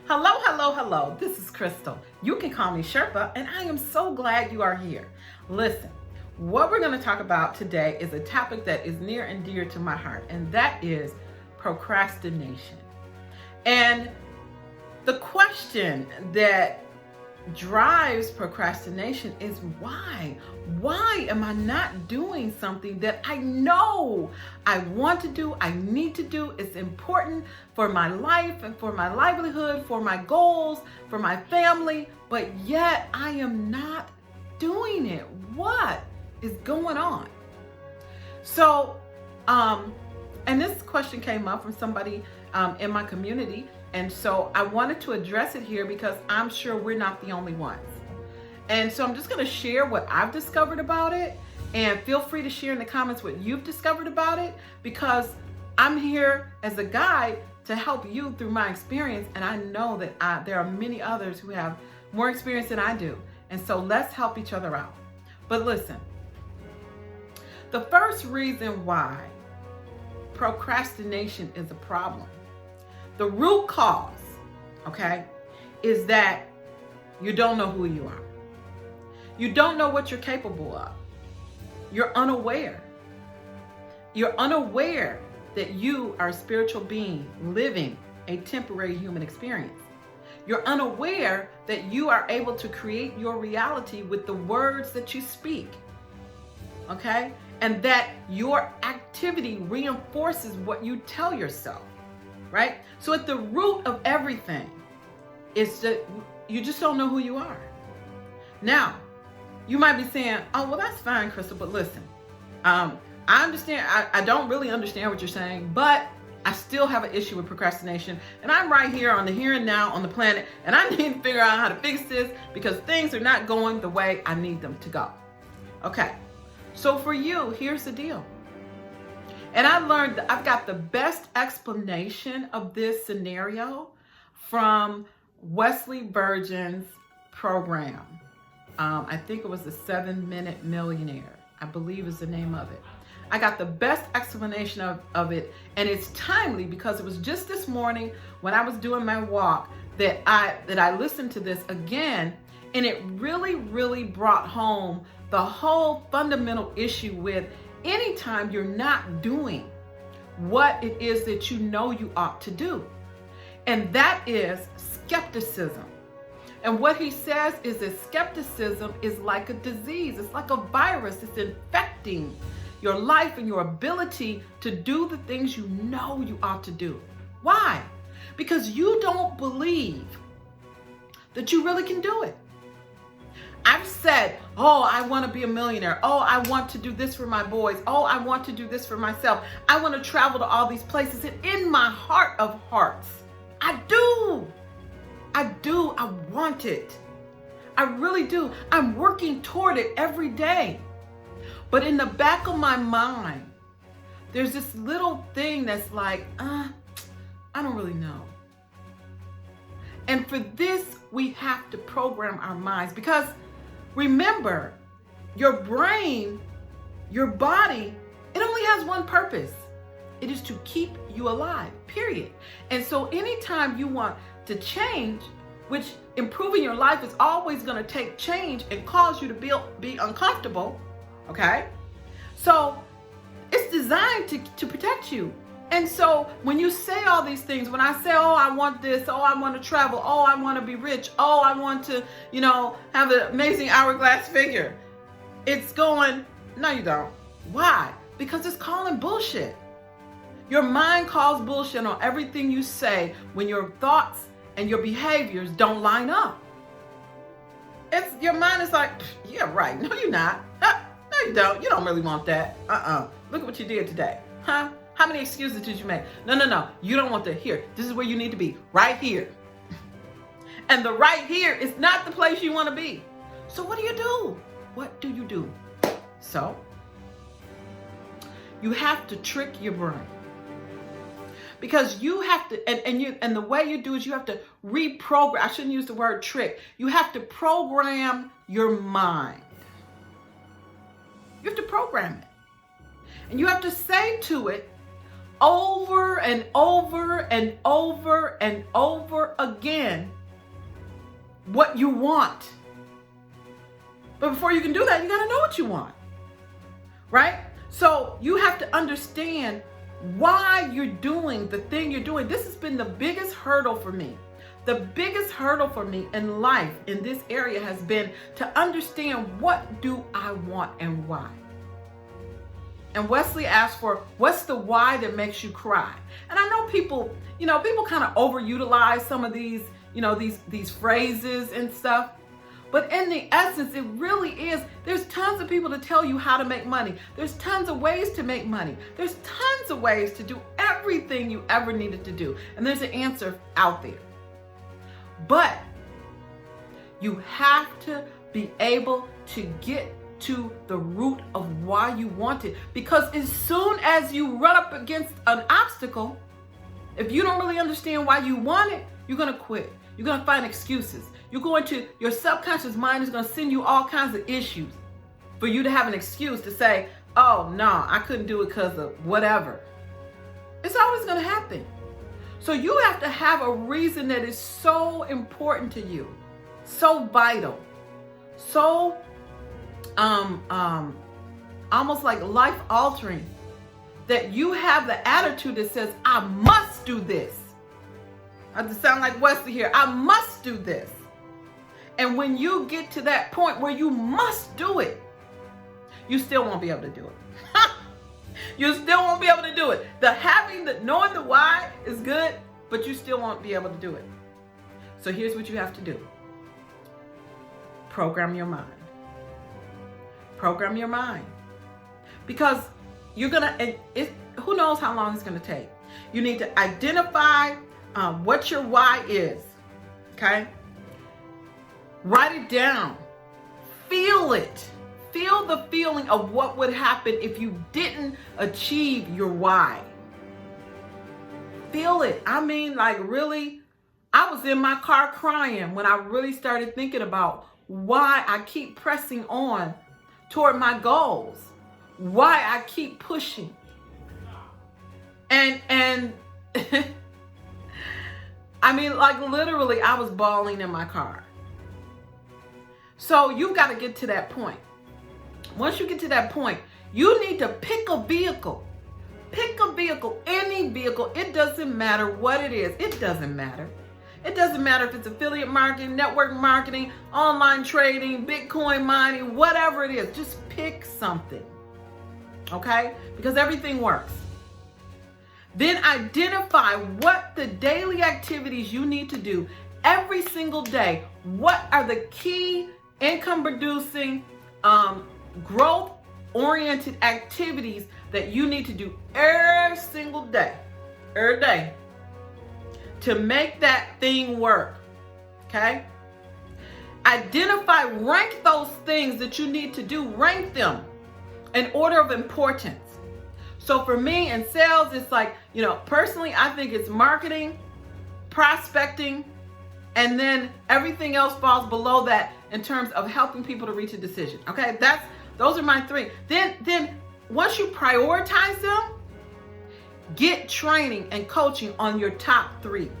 Hello, hello, hello. This is Crystal. You can call me Sherpa, and I am so glad you are here. Listen, what we're going to talk about today is a topic that is near and dear to my heart, and that is procrastination. And the question that drives procrastination is why? Why am I not doing something that I know I want to do, I need to do, it's important for my life and for my livelihood, for my goals, for my family, but yet I am not doing it? What is going on? So, and this question came up from somebody in my community. And so I wanted to address it here because I'm sure we're not the only ones. And so I'm just going to share what I've discovered about it, and feel free to share in the comments what you've discovered about it, because I'm here as a guide to help you through my experience. And I know that there are many others who have more experience than I do. And so let's help each other out. But listen, the first reason why procrastination is a problem, the root cause, okay, is that you don't know who you are. You don't know what you're capable of. You're unaware. You're unaware that you are a spiritual being living a temporary human experience. You're unaware that you are able to create your reality with the words that you speak, okay? And that your activity reinforces what you tell yourself. Right? So at the root of everything is that you just don't know who you are. Now, you might be saying, oh, well, that's fine, Crystal, but listen, I understand, I don't really understand what you're saying, but I still have an issue with procrastination, and I'm right here on the here and now on the planet, and I need to figure out how to fix this because things are not going the way I need them to go. Okay, so for you, here's the deal. And I learned that I've got the best explanation of this scenario from Wesley Virgin's program. I think it was the 7-Minute Millionaire, I believe is the name of it. I got the best explanation of it, and it's timely because it was just this morning when I was doing my walk that I listened to this again, and it really, really brought home the whole fundamental issue with anytime you're not doing what it is that you know you ought to do. And that is skepticism. And what he says is that skepticism is like a disease. It's like a virus. It's infecting your life and your ability to do the things you know you ought to do. Why? Because you don't believe that you really can do it. I've said, oh, I want to be a millionaire. Oh, I want to do this for my boys. Oh, I want to do this for myself. I want to travel to all these places. And in my heart of hearts, I do. I want it. I really do. I'm working toward it every day. But in the back of my mind, there's this little thing that's like, I don't really know. And for this, we have to program our minds, because remember, your brain, your body, it only has one purpose. It is to keep you alive, period. And so anytime you want to change, which improving your life is always going to take change and cause you to be uncomfortable, okay? So it's designed to protect you. And so when you say all these things, when I say, oh, I want this, oh, I want to travel, oh, I want to be rich, oh, I want to, have an amazing hourglass figure, it's going, no, you don't. Why? Because it's calling bullshit. Your mind calls bullshit on everything you say when your thoughts and your behaviors don't line up. Your mind is like, yeah, right. No, you're not. No, you don't. You don't really want that. Look at what you did today. Huh? How many excuses did you make? No. You don't want to. Here, this is where you need to be. Right here. And the right here is not the place you want to be. So what do you do? What do you do? So you have to trick your brain. Because you have to, and the way you do is you have to reprogram. I shouldn't use the word trick. You have to program your mind. You have to program it. And you have to say to it, over and over and over and over again what you want. But before you can do that, you got to know what you want, right? So you have to understand why you're doing the thing you're doing. This has been the biggest hurdle for me. The biggest hurdle for me in life in this area has been to understand, what do I want and why? And Wesley asked for, what's the why that makes you cry? And I know people kind of overutilize some of these, these phrases and stuff. But in the essence, it really is, there's tons of people to tell you how to make money. There's tons of ways to make money. There's tons of ways to do everything you ever needed to do. And there's an answer out there. But you have to be able to get to the root of why you want it. Because as soon as you run up against an obstacle, if you don't really understand why you want it, you're going to quit. You're going to find excuses. Your subconscious mind is going to send you all kinds of issues for you to have an excuse to say, oh, no, I couldn't do it because of whatever. It's always going to happen. So you have to have a reason that is so important to you, so vital, so almost like life altering, that you have the attitude that says, I must do this. I just sound like Wesley here. I must do this. And when you get to that point where you must do it, you still won't be able to do it. You still won't be able to do it. Knowing the why is good, but you still won't be able to do it. So here's what you have to do. Program your mind. Program your mind. Because who knows how long it's going to take. You need to identify what your why is. Okay? Write it down. Feel it. Feel the feeling of what would happen if you didn't achieve your why. Feel it. I mean, like, really, I was in my car crying when I really started thinking about why I keep pressing on toward my goals, why I keep pushing. And I mean, like, literally, I was bawling in my car. So you've got to get to that point. Once you get to that point, you need to pick a vehicle. Pick a vehicle, any vehicle. It doesn't matter what it is. It doesn't matter. It doesn't matter if it's affiliate marketing, network marketing, online trading, Bitcoin mining, whatever it is. Just pick something, okay? Because everything works. Then identify what the daily activities you need to do every single day. What are the key income-producing, growth-oriented activities that you need to do every single day, to make that thing work, okay? Identify, rank those things that you need to do, rank them in order of importance. So for me in sales, it's like, personally, I think it's marketing, prospecting, and then everything else falls below that in terms of helping people to reach a decision. Okay, those are my three. Then once you prioritize them, get training and coaching on your top three.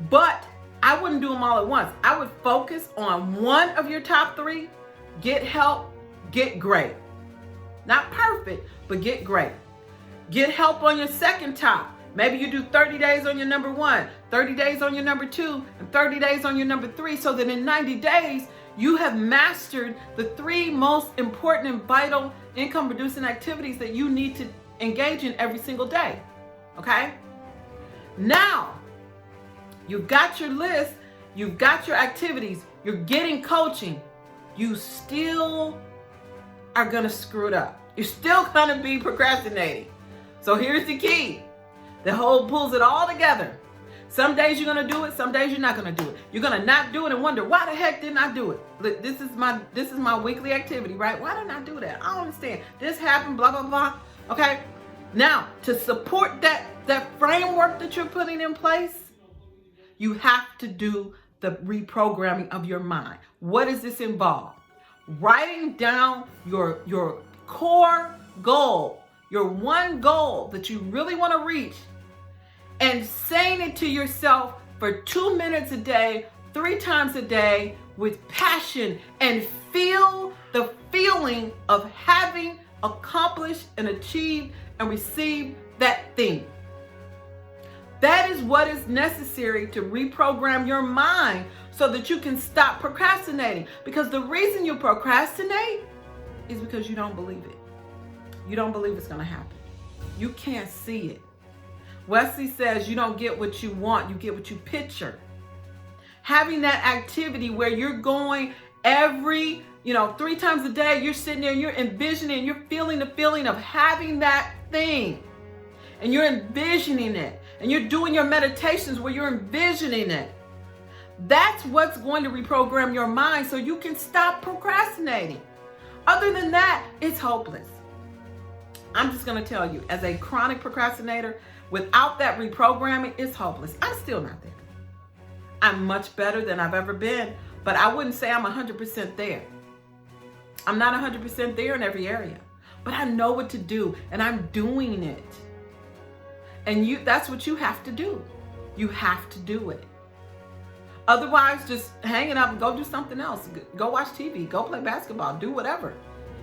But I wouldn't do them all at once. I would focus on one of your top three, get help, get great. Not perfect, but get great. Get help on your second top. Maybe you do 30 days on your number one, 30 days on your number two, and 30 days on your number three, so that in 90 days, you have mastered the three most important and vital income-producing activities that you need to engage in every single day, okay? Now, you've got your list, you've got your activities, you're getting coaching, you still are gonna screw it up. You're still gonna be procrastinating. So here's the key. The whole pulls it all together. Some days you're gonna do it, some days you're not gonna do it. You're gonna not do it and wonder, why the heck didn't I do it? This is my weekly activity, right? Why didn't I do that? I don't understand. This happened, blah, blah, blah. Okay. Now, to support that framework that you're putting in place, you have to do the reprogramming of your mind. What does this involve? Writing down your core goal, your one goal that you really want to reach and saying it to yourself for 2 minutes a day, 3 times a day with passion, and feel the feeling of having accomplished and achieved and received that thing. That is what is necessary to reprogram your mind so that you can stop procrastinating. Because the reason you procrastinate is because you don't believe it. You don't believe it's going to happen. You can't see it. Wesley says you don't get what you want, you get what you picture. Having that activity where you're going every, 3 times a day, you're sitting there and you're envisioning, you're feeling the feeling of having that thing. And you're envisioning it. And you're doing your meditations where you're envisioning it. That's what's going to reprogram your mind so you can stop procrastinating. Other than that, it's hopeless. I'm just going to tell you, as a chronic procrastinator, without that reprogramming, it's hopeless. I'm still not there. I'm much better than I've ever been, but I wouldn't say I'm 100% there. I'm not 100% there in every area, but I know what to do, and I'm doing it. And that's what you have to do. You have to do it. Otherwise, just hang it up and go do something else. Go watch TV, go play basketball, do whatever.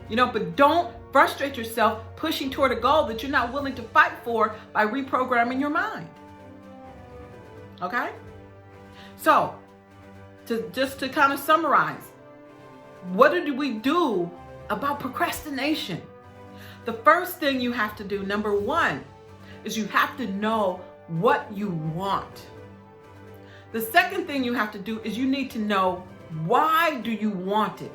But don't frustrate yourself pushing toward a goal that you're not willing to fight for by reprogramming your mind. Okay? So, to kind of summarize, what do we do about procrastination? The first thing you have to do, number 1, is you have to know what you want. The second thing you have to do is you need to know, why do you want it?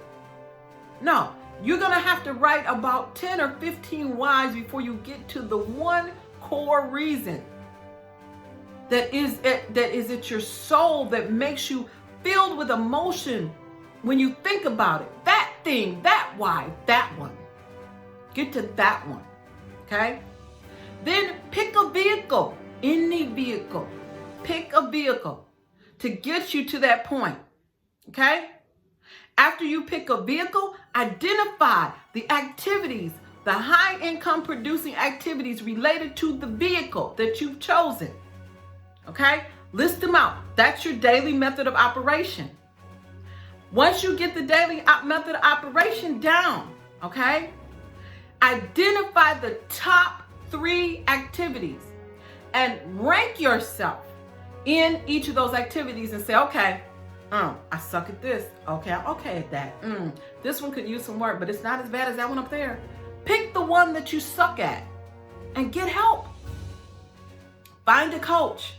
No, you're going to have to write about 10 or 15 whys before you get to the one core reason that is at your soul, that makes you filled with emotion when you think about it. That thing, that why, that one. Get to that one, okay? Then pick a vehicle, any vehicle. Pick a vehicle to get you to that point, okay? After you pick a vehicle, identify the activities, the high income producing activities related to the vehicle that you've chosen, okay? List them out. That's your daily method of operation. Once you get the daily method of operation down, okay, identify the top 3 activities and rank yourself in each of those activities and say, okay, I suck at this. Okay, I'm okay at that. This one could use some work, but it's not as bad as that one up there. Pick the one that you suck at and get help. Find a coach.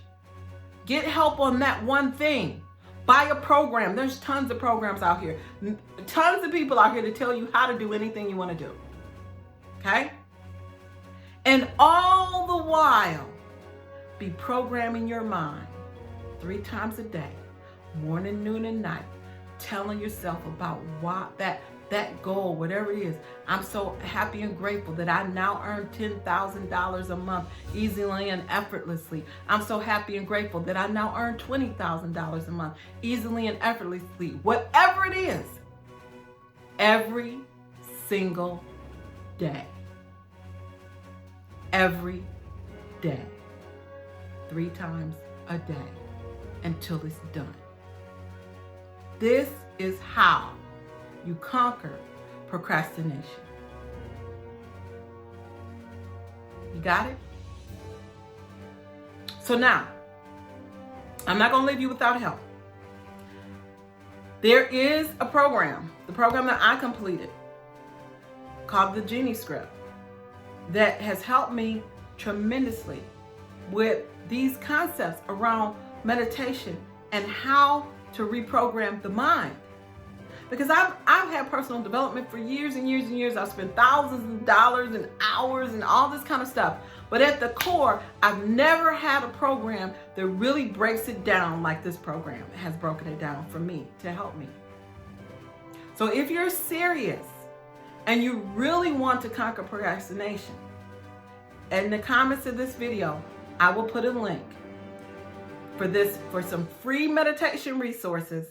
Get help on that one thing. Buy a program. There's tons of programs out here. Tons of people out here to tell you how to do anything you want to do. Okay? And all the while, be programming your mind 3 times a day, morning, noon, and night, telling yourself about why that goal, whatever it is. I'm so happy and grateful that I now earn $10,000 a month easily and effortlessly. I'm so happy and grateful that I now earn $20,000 a month easily and effortlessly. Whatever it is, every single day. Every day. 3 times a day until it's done. This is how you conquer procrastination. You got it? So now, I'm not going to leave you without help. There is a program, the program that I completed, called the Genie Script, that has helped me tremendously with these concepts around meditation and how to reprogram the mind. Because I've had personal development for years and years and years. I've spent thousands of dollars and hours and all this kind of stuff. But at the core, I've never had a program that really breaks it down like this program has broken it down for me to help me. So if you're serious and you really want to conquer procrastination, in the comments of this video, I will put a link for some free meditation resources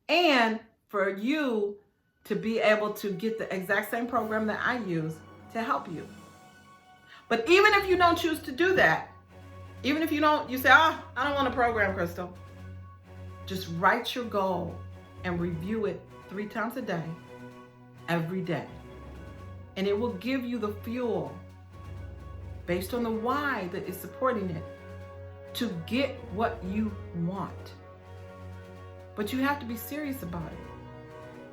and for you to be able to get the exact same program that I use to help you. But even if you don't choose to do that, even if you say, I don't want to program, Crystal. Just write your goal and review it 3 times a day, every day. And it will give you the fuel based on the why that is supporting it to get what you want. But you have to be serious about it.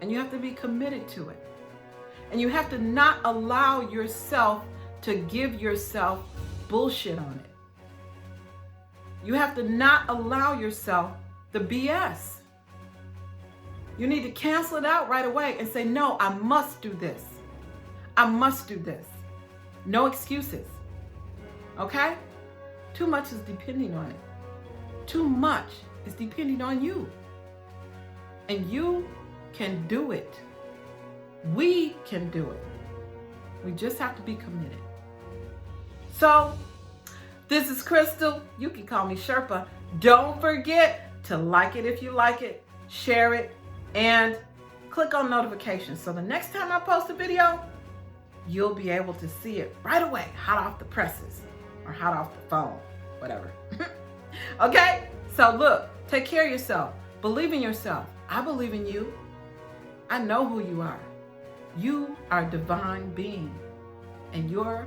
And you have to be committed to it. And you have to not allow yourself to give yourself bullshit on it. You have to not allow yourself the BS. You need to cancel it out right away and say, no, I must do this. I must do this. No excuses. Okay? Too much is depending on it. Too much is depending on you. And you can do it. We can do it. We just have to be committed. So, this is Crystal. You can call me Sherpa. Don't forget to like it if you like it, share it, and click on notifications. So the next time I post a video, you'll be able to see it right away, hot off the presses or hot off the phone, whatever. Okay? So look, take care of yourself. Believe in yourself. I believe in you. I know who you are. You are a divine being, and your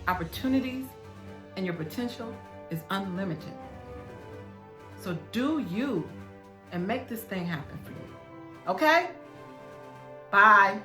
opportunities and your potential is unlimited. So do you and make this thing happen for you. Okay? Bye.